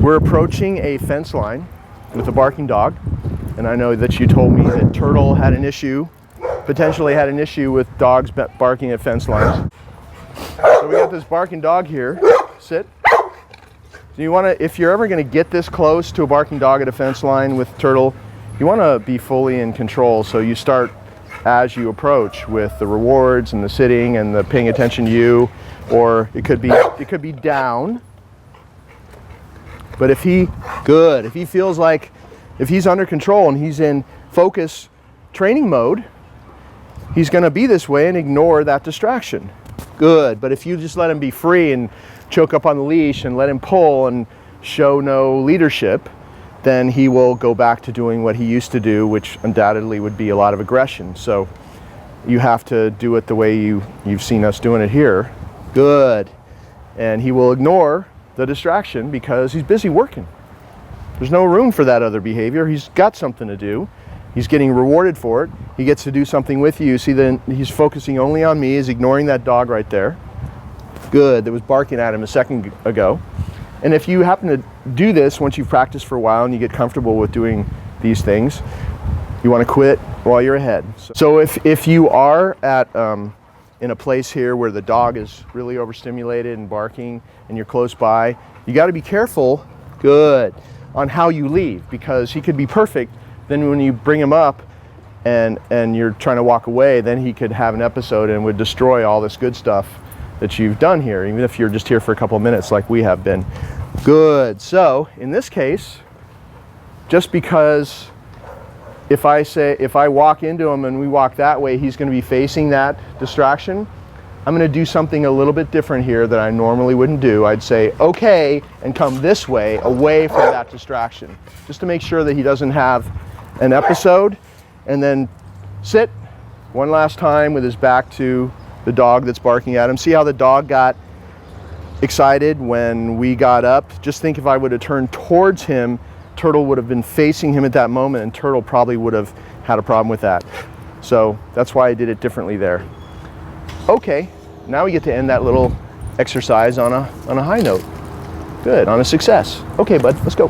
We're approaching a fence line with a barking dog, and I know that you told me that Turtle had an issue, potentially had an issue with dogs barking at fence lines. So we got this barking dog here. Sit. So you want to, if you're ever going to get this close to a barking dog at a fence line with Turtle, you want to be fully in control. So you start as you approach with the rewards and the sitting and the paying attention to you, or it could be down. But if he feels like, if he's under control and he's in focus training mode, he's going to be this way and ignore that distraction. Good. But if you just let him be free and choke up on the leash and let him pull and show no leadership, then he will go back to doing what he used to do, which undoubtedly would be a lot of aggression. So you have to do it the way you've seen us doing it here. Good. And he will ignore the distraction because he's busy working. There's no room for that other behavior. He's got something to do. He's getting rewarded for it. He gets to do something with you. See, then he's focusing only on me. He's ignoring that dog right there. Good. That was barking at him a second ago. And if you happen to do this once you've practiced for a while and you get comfortable with doing these things, you want to quit while you're ahead. So if you are at in a place here where the dog is really overstimulated and barking and you're close by, you got to be careful, good, on how you leave, because he could be perfect. Then when you bring him up and you're trying to walk away, then he could have an episode and would destroy all this good stuff that you've done here, even if you're just here for a couple of minutes like we have been. Good. So in this case, just because if I walk into him and we walk that way, he's going to be facing that distraction, I'm going to do something a little bit different here that I normally wouldn't do. I'd say, okay, and come this way, away from that distraction, just to make sure that he doesn't have an episode. And then sit one last time with his back to the dog that's barking at him. See how the dog got excited when we got up? Just think if I would have turned towards him, Turtle would have been facing him at that moment, and Turtle probably would have had a problem with that. So that's why I did it differently there. Okay, now we get to end that little exercise on a high note. Good, on a success. Okay, bud, let's go.